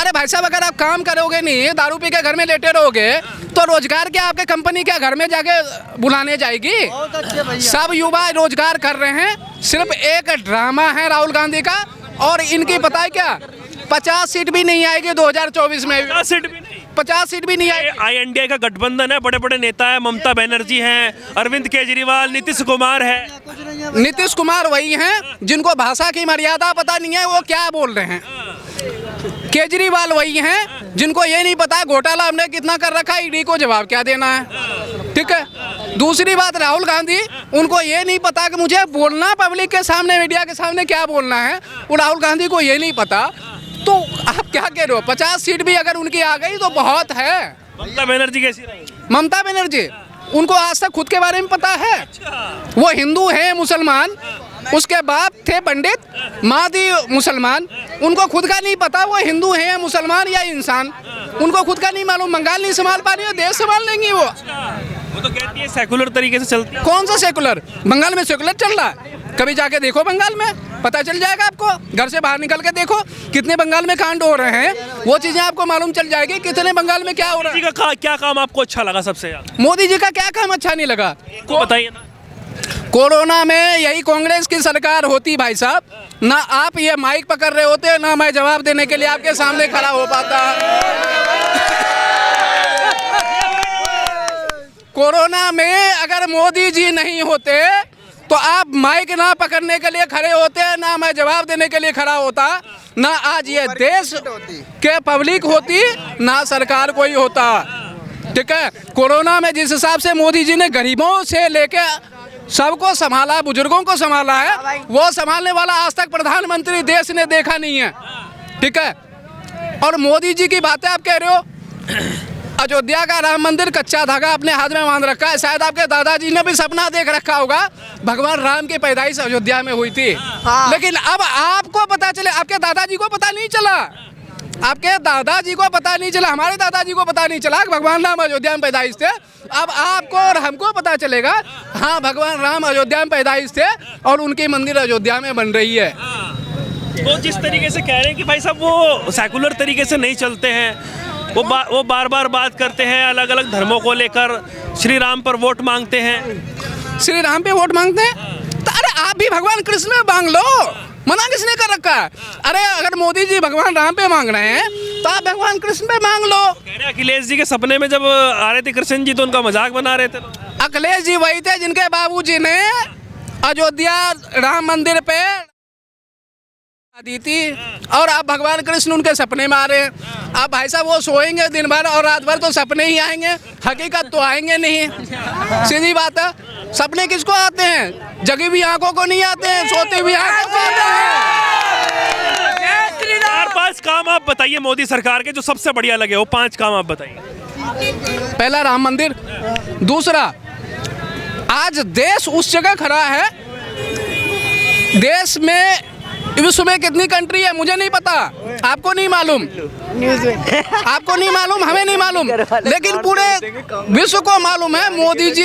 अरे भाई साहब, अगर आप काम करोगे नहीं, दारू पी के घर में लेटे रहोगे, तो रोजगार क्या आपके कंपनी क्या घर में जाके बुलाने जाएगी? सब युवा रोजगार कर रहे हैं, सिर्फ एक ड्रामा है राहुल गांधी का। और इनकी पता है क्या, 50 सीट भी नहीं आएगी 2024 में। 50 सीट भी नहीं, 50 सीट भी नहीं आएगी। INDA का गठबंधन है, बड़े बड़े नेता है, ममता बनर्जी हैं, अरविंद केजरीवाल, नीतीश कुमार है। नीतीश कुमार वही हैं जिनको भाषा की मर्यादा पता नहीं है, वो क्या बोल रहे हैं। केजरीवाल वही हैं जिनको ये नहीं पता घोटाला हमने कितना कर रखा है, ईडी को जवाब क्या देना है। ठीक है। दूसरी बात, राहुल गांधी, उनको ये नहीं पता कि मुझे बोलना पब्लिक के सामने, मीडिया के सामने क्या बोलना है, वो राहुल गांधी को ये नहीं पता। तो आप क्या कह रहे हो? 50 सीट भी अगर उनकी आ गई तो बहुत है। ममता बनर्जी कैसी रही? ममता बनर्जी, उनको आज तक खुद के बारे में पता है। वो हिंदू है, मुसलमान, उसके बाप थे पंडित, माँ थी मुसलमान। उनको खुद का नहीं पता वो हिंदू है या मुसलमान या इंसान, उनको खुद का नहीं मालूम। बंगाल नहीं संभाल पा रही है, देश संभाल लेंगी वो। तो कहती है सेकुलर तरीके से चलती है। कौन सा सेकुलर? बंगाल में सेकुलर चल रहा है? कभी जाके देखो बंगाल में, पता चल जाएगा आपको। घर से बाहर निकल के देखो कितने बंगाल में कांड हो रहे हैं, वो चीजें आपको मालूम चल जाएगी कितने बंगाल में क्या हो रहा है। मोदी जी का क्या काम आपको अच्छा लगा सबसे ज्यादा? मोदी जी का क्या काम अच्छा नहीं लगा? को बताइए ना। कोरोना में यही कांग्रेस की सरकार होती भाई साहब, ना आप ये माइक पकड़ रहे होते, ना मैं जवाब देने के लिए आपके सामने खड़ा हो पाता। कोरोना में अगर मोदी जी नहीं होते तो आप माइक ना पकड़ने के लिए खड़े होते, ना मैं जवाब देने के लिए खड़ा होता, ना आज ये देश के पब्लिक होती, ना सरकार कोई होता। ठीक है। कोरोना में जिस हिसाब से मोदी जी ने गरीबों से लेके सबको संभाला, बुजुर्गों को संभाला है, वो संभालने वाला आज तक प्रधानमंत्री देश ने देखा नहीं है। ठीक है। और मोदी जी की बातें आप कह रहे हो, अयोध्या का राम मंदिर कच्चा धागा अपने हाथ में बांध रखा है। शायद आपके दादाजी ने भी सपना देख रखा होगा, भगवान राम की पैदाइश अयोध्या में हुई थी। लेकिन अब आपको पता चले, आपके दादाजी को पता नहीं चला, आपके दादाजी को पता नहीं चला, हमारे दादाजी को पता नहीं चला कि भगवान राम अयोध्या में पैदाइश थे। अब आपको और हमको पता चलेगा, हाँ भगवान राम अयोध्या में पैदाइश थे और उनकी मंदिर अयोध्या में बन रही है। तो जिस तरीके से कह रहे हैं कि भाई साहब वो सेकुलर तरीके से नहीं चलते हैं, वो बार बार बात करते हैं अलग अलग धर्मों को लेकर, श्री राम पर वोट मांगते हैं। श्री राम पे वोट मांगते हैं? तो अरे आप भी भगवान कृष्ण में मांग लो, मना किसने कर रखा है? अरे अगर मोदी जी भगवान राम पे मांग रहे हैं तो आप भगवान कृष्ण पे मांग लो। कह रहे अखिलेश जी के सपने में जब आ रहे थे कृष्ण जी तो उनका मजाक बना रहे थे। अखिलेश जी वही थे जिनके बाबूजी ने अयोध्या राम मंदिर पे दी थी, और आप भगवान कृष्ण उनके सपने में आ रहे हैं। आप भाई साहब वो सोएंगे दिन भर और रात भर तो सपने ही आएंगे, हकीकत तो आएंगे नहीं। सीधी बात है। सपने किसको आते हैं? जगी हुई आंखों को नहीं आते हैं, सोते हुए आंखों को आते हैं। 4-5 काम आप बताइए मोदी सरकार के जो सबसे बढ़िया लगे, वो 5 काम आप बताइए। पहला राम मंदिर, दूसरा आज देश उस जगह खड़ा है, देश में विश्व में कितनी कंट्री है मुझे नहीं पता, आपको नहीं मालूम, आपको नहीं मालूम, हमें नहीं मालूम, लेकिन पूरे विश्व को मालूम है मोदी जी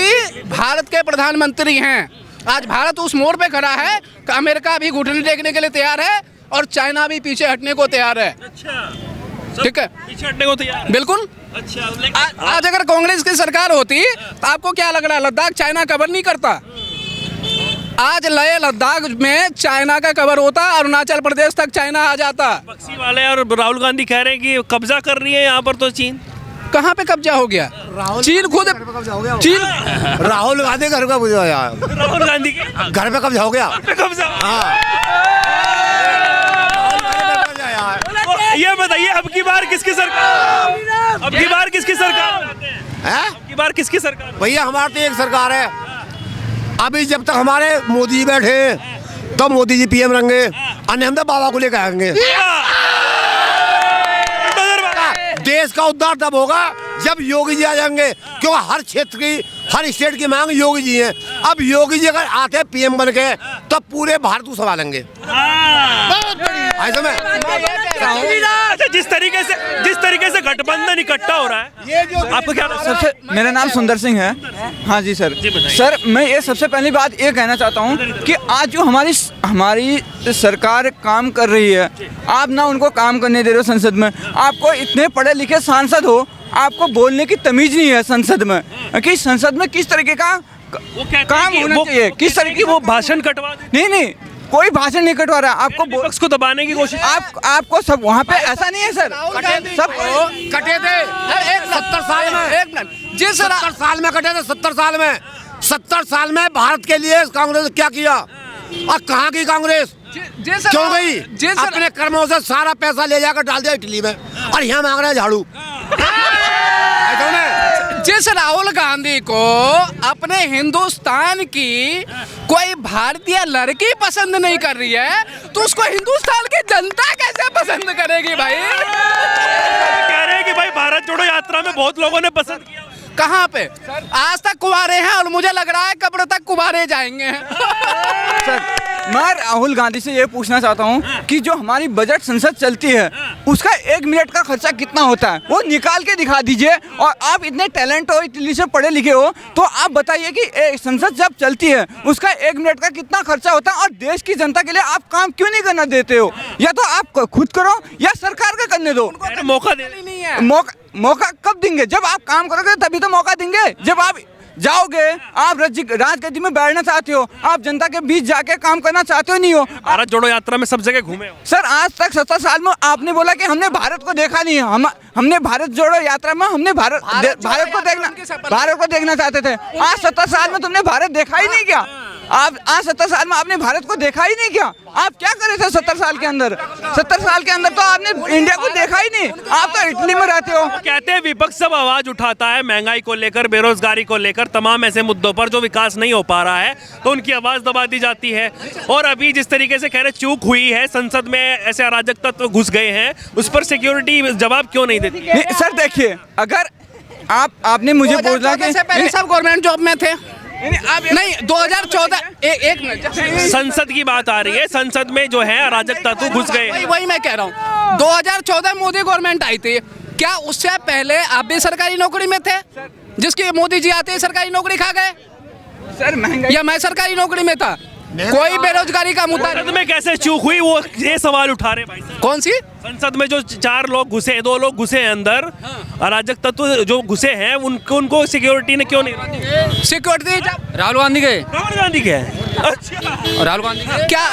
भारत के प्रधानमंत्री हैं। आज भारत उस मोड़ पे खड़ा है कि अमेरिका भी घुटने टेकने के लिए तैयार है और चाइना भी पीछे हटने को तैयार है। ठीक है, पीछे हटने को तैयार, बिल्कुल। अच्छा, आज अगर कांग्रेस की सरकार होती तो आपको क्या लग रहा है लद्दाख चाइना कवर नहीं करता? आज लय लद्दाख में चाइना का कवर होता, अरुणाचल प्रदेश तक चाइना आ जाता। बक्सी वाले और राहुल गांधी कह रहे हैं कि कब्जा कर रही है यहाँ पर तो चीन। कहाँ पे कब्जा हो गया? चीन खुद, चीन राहुल गांधी घर का कब्जा हो गया, राहुल गांधी के घर पे कब्जा हो गया। कब्जा, हाँ। ये बताइए अब की बार किसकी सरकार, अब की बार किसकी सरकार है? अब की बार किसकी सरकार? भैया हमारी तो एक सरकार है। अभी जब तक हमारे मोदी जी बैठे तो मोदी जी पीएम रहेंगे, अन्य हम तो बाबा को लेकर आएंगे। देश का उद्धार तब होगा जब योगी जी आ जाएंगे, क्योंकि हर क्षेत्र की, हर स्टेट की मांग योगी जी है। अब योगी जी अगर आते पीएम बन के तो पूरे भारत को संभालेंगे। ऐसे में अच्छा, जिस तरीके से गठबंधन धन इकट्ठा हो रहा है। ये जो आपको क्या लगता है? सबसे मेरा नाम सुंदर सिंह है। हाँ जी सर। जी बताइए। सर मैं ये सबसे पहली बात ये कहना चाहता हूँ कि आज जो हमारी सरकार काम कर रही है, आप ना उनको काम करने दे रहे हो संसद में। आपको इतने पढ़े लिखे सांसद हो, आपको बोलने की तमीज नहीं है संसद में कि संसद में किस तरीके का वो कहते हैं काम कि होना चाहिए, किस तरह की वो भाषण कटवा दें। नहीं कोई भाषण नहीं कटवा रहा आपको विपक्ष को दबाने की कोशिश। आपको सब वहाँ पे ऐसा नहीं है सर। सब कटे थे 70 साल में, एक मिनट जी सर, 70 साल में कटे थे, 70 साल में। 70 साल में भारत के लिए कांग्रेस ने क्या किया और कहाँ की कांग्रेस जी सर, क्यों गई? जी सर, अपने कर्मों से सारा पैसा ले जाकर डाल दिया इटली में और यहाँ मांग रहे हैं झाड़ू। जिस राहुल गांधी को अपने हिंदुस्तान की कोई भारतीय लड़की पसंद नहीं कर रही है, तो उसको हिंदुस्तान की जनता कैसे पसंद करेगी भाई? कह रहे हैं कि भाई भारत जोड़ो यात्रा में बहुत लोगों ने पसंद किया। कहाँ पे? आज तक कुंवारे हैं और मुझे लग रहा है कब्र तक कुंवारे जाएंगे। सर मैं राहुल गांधी से ये पूछना चाहता हूँ कि जो हमारी बजट संसद चलती है उसका 1 मिनट का खर्चा कितना होता है, वो निकाल के दिखा दीजिए। और आप इतने टैलेंट हो, इतनी से पढ़े लिखे हो, तो आप बताइए कि संसद जब चलती है उसका 1 मिनट का कितना खर्चा होता है और देश की जनता के लिए आप काम क्यों नहीं करना देते हो? या तो आप खुद करो या सरकार का करने दो। मौका दे नहीं है। मौका कब देंगे? जब आप काम करोगे तभी तो मौका देंगे। जब आप जाओगे, आप राजगद्दी में बैठना चाहते हो, आप जनता के बीच जाके काम करना चाहते हो नहीं हो। भारत जोड़ो यात्रा में सब जगह घूमे हो। सर आज तक 70 साल में आपने बोला कि हमने भारत को देखा नहीं है। हमने भारत जोड़ो यात्रा में हमने भारत को देखना चाहते थे। आज 70 साल में तुमने भारत देखा ही नहीं क्या? आप आज 70 साल में आपने भारत को देखा ही नहीं क्या? आप क्या करे थे 70 साल के अंदर? 70 साल के अंदर तो आपने इंडिया को देखा ही नहीं। आप तो इटली में रहते हो। कहते हैं विपक्ष सब आवाज उठाता है महंगाई को लेकर, बेरोजगारी को लेकर, तमाम ऐसे मुद्दों पर जो विकास नहीं हो पा रहा है तो उनकी आवाज दबा दी जाती है। और अभी जिस तरीके से कह रहे चूक हुई है, संसद में ऐसे अराजक तत्व घुस गए हैं, उस पर सिक्योरिटी जवाब क्यों नहीं देती? सर देखिए, अगर आपने मुझे बोला कि से पहले सब गवर्नमेंट जॉब में थे। नहीं 2014 एक मिनट, संसद की बात आ रही है, संसद में जो है अराजक तत्व घुस गए। वही मैं कह रहा हूँ। 2014 मोदी गवर्नमेंट आई थी, क्या उससे पहले आप भी सरकारी नौकरी में थे? जिसकी मोदी जी आते ही सरकारी नौकरी खा गए सर महंगाई, या मैं सरकारी नौकरी में था? कोई बेरोजगारी का मुद्दा संसद में कैसे चूक हुई, वो ये सवाल उठा रहे भाई साहब। कौन सी? संसद में जो 4 लोग घुसे, 2 लोग घुसे हैं अंदर, अराजक तत्व जो घुसे हैं उनको सिक्योरिटी ने क्यों नहीं? सिक्योरिटी राहुल गांधी के के हैं। अच्छा, राहुल गांधी के क्या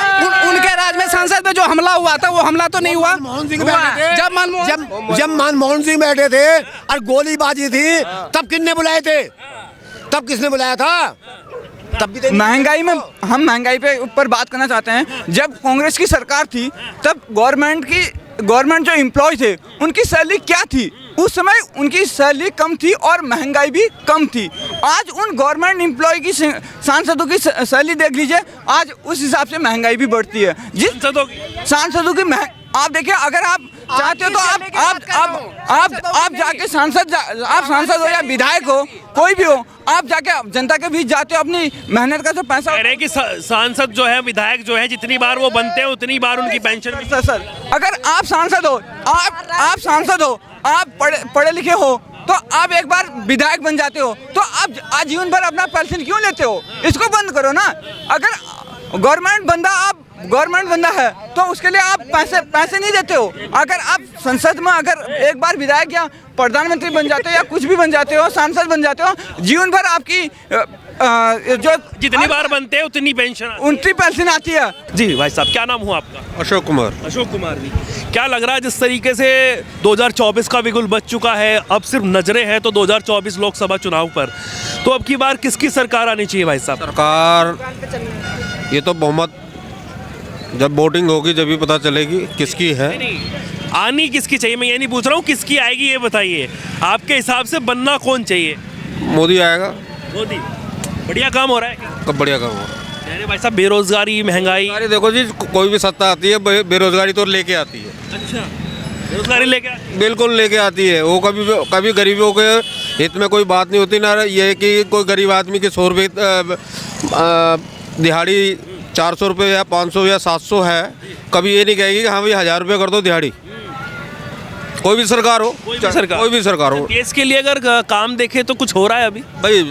उनके राज में संसद में जो हमला हुआ था वो हमला तो नहीं हुआ? मनमोहन सिंह बैठे थे, जब जब मनमोहन सिंह बैठे थे और गोलीबाजी थी, तब किसने बुलाए थे? तब किसने बुलाया था? तब भी महंगाई में हम महंगाई पे ऊपर बात करना चाहते हैं। जब कांग्रेस की सरकार थी तब गवर्नमेंट जो एम्प्लॉय थे उनकी सैलरी क्या थी? उस समय उनकी सैलरी कम थी और महंगाई भी कम थी। आज उन गवर्नमेंट एम्प्लॉय की सांसदों की सैलरी देख लीजिए, आज उस हिसाब से महंगाई भी बढ़ती है। जिस सांसदों की आप देखिए, अगर आप चाहते हो तो आप जाके आप सांसद हो या विधायक हो, कोई भी हो, आप जाके जनता के बीच जाते हो, अपनी मेहनत का जो पैसा। कह रहे हैं कि सांसद जो है, विधायक जो है, जितनी बार वो बनते हैं उतनी बार उनकी पेंशन। सर अगर आप सांसद हो, आप सांसद हो, आप पढ़े लिखे हो, तो आप एक बार विधायक बन जाते हो, तो आप आजीवन भर अपना पेंशन क्यों लेते हो? इसको बंद करो ना। अगर गवर्नमेंट बंदा है तो उसके लिए आप पैसे नहीं देते हो। अगर आप संसद में अगर एक बार विधायक या प्रधानमंत्री बन जाते हो या कुछ भी बन जाते हो, सांसद बन जाते हो, जीवन भर आपकी जो जितनी बार बनते हैं उतनी पेंशन आती है। जी भाई साहब, क्या नाम हुआ आपका? अशोक कुमार। अशोक कुमार जी, क्या लग रहा है जिस तरीके से 2024 का बिगुल बच चुका है, अब सिर्फ नजरें हैं तो 2024 लोकसभा चुनाव पर, तो अब की बार किसकी सरकार आनी चाहिए भाई साहब? सरकार ये तो बहुमत जब वोटिंग होगी जब भी पता चलेगी किसकी है। आनी किसकी चाहिए, मैं ये नहीं पूछ रहा हूँ किसकी आएगी, ये बताइए आपके हिसाब से बनना कौन चाहिए? मोदी आएगा। मोदी, बढ़िया काम हो रहा है। कब बढ़िया काम हो रहा है? अरे भाई साहब, बेरोजगारी, महंगाई। अरे देखो जी, कोई भी सत्ता आती है बेरोजगारी तो लेके आती है। अच्छा, बेरोजगारी लेके बिल्कुल लेके आती है। वो कभी गरीबों के हित में कोई बात नहीं होती ना। ये है कि कोई गरीब आदमी की 100 रुपये दिहाड़ी 400 रुपये या 500 या 700 है, कभी ये नहीं कहेगी कि हाँ भाई 1000 रुपये कर दो दिहाड़ी। कोई भी सरकार हो, कोई भी सरकार कोई भी सरकार हो, देश के लिए अगर काम देखे तो कुछ हो रहा है अभी? भाई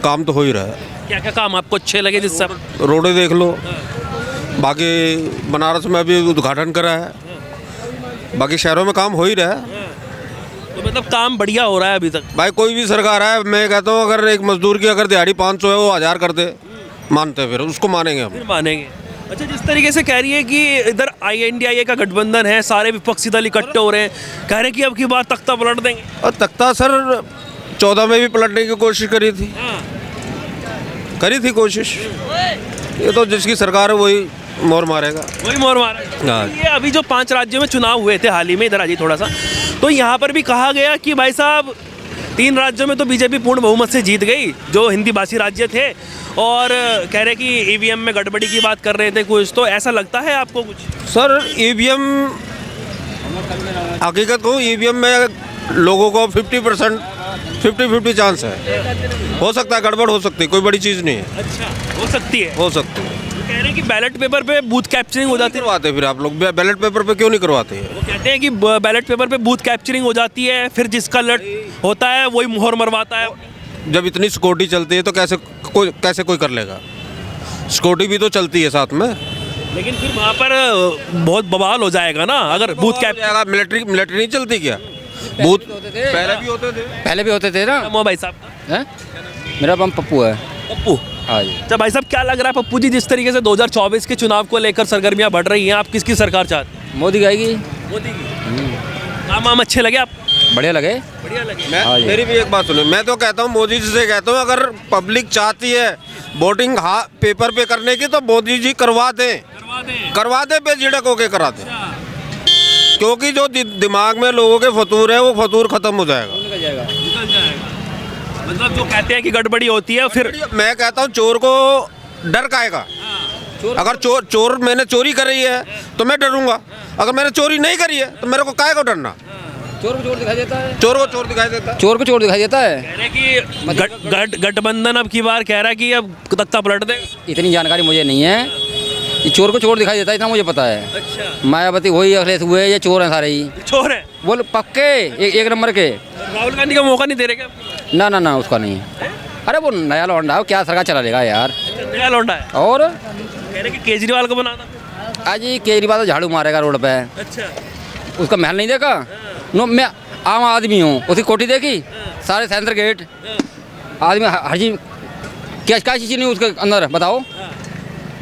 काम तो हो ही रहा है। क्या क्या काम आपको अच्छे लगे जिससे रोडें देख लो, बाकी बनारस में अभी उद्घाटन करा है, बाकी शहरों में काम हो ही रहा है। तो मतलब काम बढ़िया हो रहा है अभी तक? भाई कोई भी सरकार है, मैं कहता हूँ अगर एक मजदूर की अगर दिहाड़ी 500 है, वो 1000 कर दे, मानते फिर उसको मानेंगे हम। फिर मानेंगे। अच्छा, जिस तरीके से कह रही है कि इधर INDIA का गठबंधन है, सारे विपक्षी दल इकट्ठे हो रहे हैं, कह रहे हैं कि अब की बार तख्ता पलट देंगे। और तख्ता सर 14 में भी पलटने की कोशिश करी थी कोशिश। ये तो जिसकी सरकार है वही मोर मारेगा, वही मोर मारेगा। हाँ। ये अभी जो 5 राज्यों में चुनाव हुए थे हाल ही में, इधर आ जाइए थोड़ा सा, तो यहाँ पर भी कहा गया कि भाई साहब 3 राज्यों में तो बीजेपी पूर्ण बहुमत से जीत गई, जो हिंदी भाषी राज्य थे, और कह रहे कि EVM में गड़बड़ी की बात कर रहे थे कुछ, तो ऐसा लगता है आपको कुछ? सर EVM हकीकत कहूँ, EVM में लोगों को 50% 50-50 चांस है, हो सकता है गड़बड़ हो सकती है, कोई बड़ी चीज़ नहीं है। अच्छा, हो सकती है। हो सकती है। कह रहे हैं कि बैलेट पेपर पे बूथ कैप्चरिंग हो जाती है। करवाते फिर आप लोग बैलेट पेपर पे क्यों नहीं करवाते हैं? वो कहते हैं कि बैलेट पेपर पे बूथ कैप्चरिंग हो जाती है, फिर जिसका लट होता है वही मुहर मरवाता है। जब इतनी सिक्योरिटी चलती है तो कैसे कोई कर लेगा? सिक्योरिटी भी तो चलती है साथ में। लेकिन फिर वहाँ पर बहुत बवाल हो जाएगा ना अगर बूथ कैप्चर। मिलिट्री नहीं चलती क्या? बूथ पहले भी होते थे ना। भाई साहब हैं? मेरा नाम पप्पू है। पप्पू, हाँ जी। अच्छा भाई साहब, क्या लग रहा है पप्पू जी, जिस तरीके से 2024 के चुनाव को लेकर सरगर्मियां बढ़ रही हैं, आप किसकी सरकार चाहते हैं? मोदी की आएगी। मोदी की। काम अच्छे लगे आप? बढ़िया लगे। बढ़िया लगे। हाँ जी। मेरी भी एक बात सुनो, मैं तो कहता हूँ मोदी जी से कहता हूँ, अगर पब्लिक चाहती है वोटिंग पेपर पे करने की तो मोदी जी करवा दे बेझिझक होके करा दे, क्योंकि जो दिमाग में लोगों के फतूर है वो फतूर खत्म हो जाएगा। निकल जाएगा। मतलब जो कहते हैं कि गड़बड़ी होती है, फिर मैं कहता हूँ चोर को डर काएगा। अगर चोर मैंने चोरी करी है तो मैं डरूंगा, अगर मैंने चोरी नहीं करी है तो मेरे को काहे को डरना? चोर को चोर दिखाई देता है। चोर को चोर दिखाई देता है। चोर को चोर दिखाई देता है। कह रहे कि गठबंधन अब की बार कह रहा है कि अब तख्ता पलट दे। इतनी जानकारी मुझे नहीं है। ये चोर को चोर दिखाई देता है, इतना मुझे पता है। अच्छा, मायावती वही अखिलेश हुए, ये चोर हैं सारे ही। चोर है। बोल पक्के एक नंबर के। राहुल गांधी का मौका नहीं दे रहे क्या? ना उसका नहीं है। अरे वो नया लौंडा हो, क्या सरकार चला लेगा यार। नया लौंडा है। और कह रहे कि केजरीवाल को बनाना। आज ही केजरीवाल तो झाड़ू मारेगा रोड पे। अच्छा, उसका महल नहीं देखा? नो, मैं आम आदमी हूँ, उसकी कोठी देखी, सारे सेंटर गेट, आदमी हर चीज, क्या चीज़ नहीं उसके अंदर, बताओ।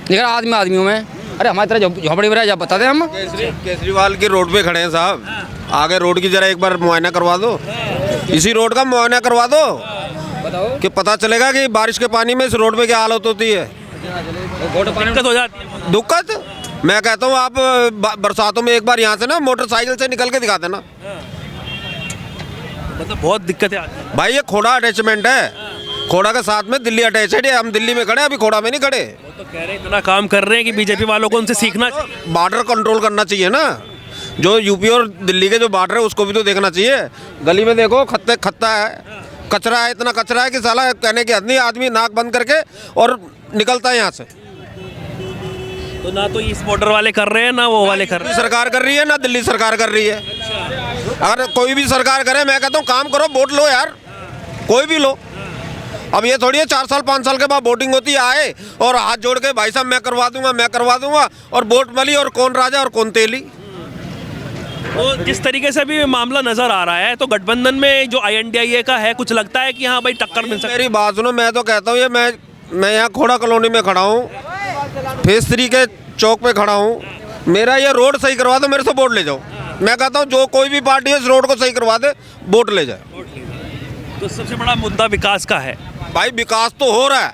लेकिन आदमी हूँ मैं। अरे हमारी तरह झोपड़ी में जब बता दें हम। केजरीवाल की रोड पे खड़े हैं साहब, आगे रोड की जरा एक बार मुआयना करवा दो, इसी रोड का मुआयना करवा दो, बताओ कि पता चलेगा कि बारिश के पानी में इस रोड पे क्या हालत होती है। दिक्कत हो जाती है। दिक्कत मैं कहता हूँ, आप बरसातों में एक बार यहाँ से ना मोटरसाइकिल से निकल के दिखा देना। मतलब बहुत दिक्कतें आती हैं। भाई ये खोड़ा अटैचमेंट है, खोड़ा के साथ में दिल्ली अटैचड है। हम दिल्ली में खड़े, अभी खोड़ा में नहीं खड़े। वो तो कह रहे हैं इतना काम कर रहे हैं कि बीजेपी वालों को उनसे सीखना चाहिए। बॉर्डर कंट्रोल करना चाहिए ना, जो यूपी और दिल्ली के जो बॉर्डर है उसको भी तो देखना चाहिए। गली में देखो खत्ता है, कचरा है, इतना कचरा है कि साला कहने की हद नहीं, आदमी नाक बंद करके और निकलता है यहाँ से। तो ना तो इस बॉर्डर वाले कर रहे हैं, ना वो वाले कर रहे हैं। सरकार कर रही है ना दिल्ली सरकार कर रही है। अगर कोई भी सरकार करे, मैं कहता हूँ काम करो, वोट लो यार, कोई भी लो। अब ये थोड़ी है 4 साल 5 साल के बाद वोटिंग होती है, आए और हाथ जोड़ के भाई साहब मैं करवा दूंगा और वोट मिली और कौन राजा और कौन तेली। तो जिस तरीके से अभी मामला नजर आ रहा है, तो गठबंधन में जो INDIA का है, कुछ लगता है कि हाँ भाई टक्कर मिल सकती है? मेरी बात सुनो, मैं तो कहता हूँ ये मैं यहाँ खोड़ा कॉलोनी में खड़ा हूँ, फेज 3 के चौक पे खड़ा हूँ। मेरा ये रोड सही करवा दो, मेरे से वोट ले जाओ। मैं कहता हूँ जो कोई भी पार्टी है इस रोड को सही करवा दे, वोट ले जाए। तो सबसे बड़ा मुद्दा विकास का है। भाई विकास तो हो रहा है,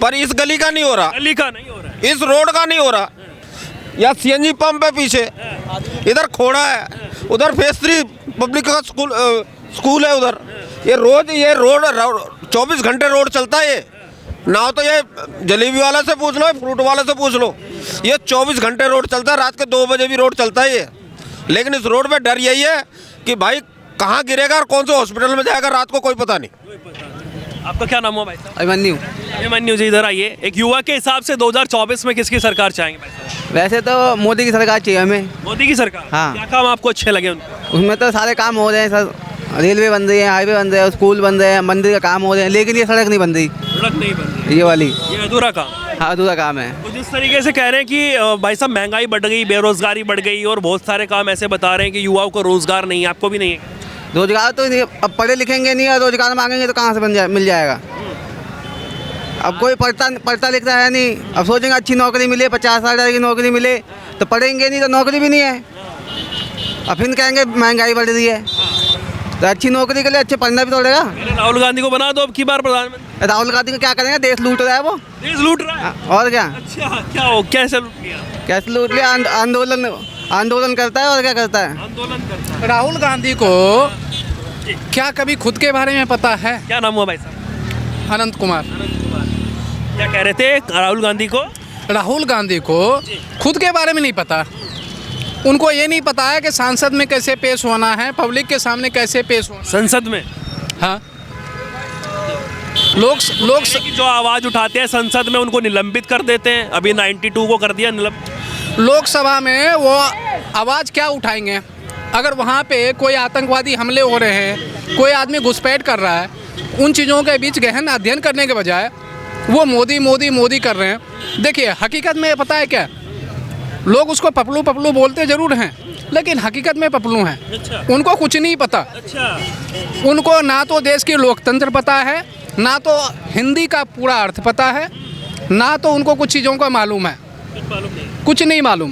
पर इस गली का नहीं हो रहा, गली का नहीं हो रहा है। इस रोड का नहीं हो रहा। या CNG पंप है पीछे, इधर खोड़ा है, उधर फेज 3 पब्लिक का स्कूल है उधर। ये रोड 24 घंटे रोड चलता है। ये ना तो ये जलेबी वाला से पूछ लो, फ्रूट वाले से पूछ लो, ये 24 घंटे रोड चलता है, रात के 2 बजे भी रोड चलता है ये। लेकिन इस रोड पे डर यही है कि भाई कहाँ गिरेगा और कौन से हॉस्पिटल में जाएगा रात को, कोई पता नहीं। आपका क्या नाम हुआ भाई साहब? अभिमन्यु। अभिमन्यु जी इधर आइए। एक युवा के हिसाब से 2024 में किसकी सरकार चाहेंगे भाई साहब? वैसे तो मोदी की सरकार चाहिए हमें। मोदी की सरकार। हाँ। क्या काम आपको अच्छे लगे उनके? उसमें तो सारे काम हो रहे हैं सर, रेलवे बन रही है, हाईवे बन रहे हैं, स्कूल बन रहे हैं, मंदिर का काम हो रहे हैं, लेकिन ये सड़क नहीं बन रही, सड़क नहीं बन रही, ये वाली। ये अधूरा काम। हाँ, अधूरा काम है। तो जिस तरीके से कह रहे हैं कि भाई साहब महंगाई बढ़ गई, बेरोजगारी बढ़ गई और बहुत सारे काम ऐसे बता रहे हैं कि युवाओं को रोजगार नहीं है, आपको भी नहीं है? रोजगार तो नहीं, अब पढ़े लिखेंगे नहीं और रोजगार मांगेंगे तो कहाँ से मिल जाएगा। अब कोई पढ़ता लिखता है नहीं, अब सोचेंगे अच्छी नौकरी मिले, 50,000 की नौकरी मिले, तो पढ़ेंगे नहीं तो नौकरी भी नहीं है। अब फिर कहेंगे महंगाई बढ़ रही है, तो अच्छी नौकरी के लिए अच्छे पढ़ना भी पड़ेगा। राहुल गांधी को बना दो अब की बार प्रधानमंत्री। राहुल गांधी को क्या करेंगे, देश लूट रहा है वो। देश लूट रहा है। और क्या, अच्छा, क्या हो, कैसे लूट लिया? कैसे लूट लिया? आंदोलन करता है और क्या करता है। आंदोलन करता है। राहुल गांधी को क्या कभी खुद के बारे में पता है? क्या नाम हुआ भाई साहब? अनंत कुमार। क्या कह रहे थे राहुल गांधी को? राहुल गांधी को खुद के बारे में नहीं पता। उनको ये नहीं पता है कि संसद में कैसे पेश होना है, पब्लिक के सामने कैसे पेश होना। संसद में हाँ, लोग कि जो आवाज उठाते हैं संसद में उनको निलंबित कर देते हैं। अभी 92 को कर दिया निलंबित। लोकसभा में वो आवाज़ क्या उठाएंगे? अगर वहाँ पे कोई आतंकवादी हमले हो रहे हैं, कोई आदमी घुसपैठ कर रहा है, उन चीज़ों के बीच गहन अध्ययन करने के बजाय वो मोदी मोदी मोदी कर रहे हैं। देखिए, हकीकत में पता है क्या, लोग उसको पपलू पपलू बोलते ज़रूर हैं, लेकिन हकीकत में पपलू हैं। अच्छा। उनको कुछ नहीं पता। अच्छा। उनको ना तो देश की लोकतंत्र पता है, ना तो हिंदी का पूरा अर्थ पता है, ना तो उनको कुछ चीज़ों का मालूम है। कुछ मालूम नहीं। कुछ नहीं मालूम।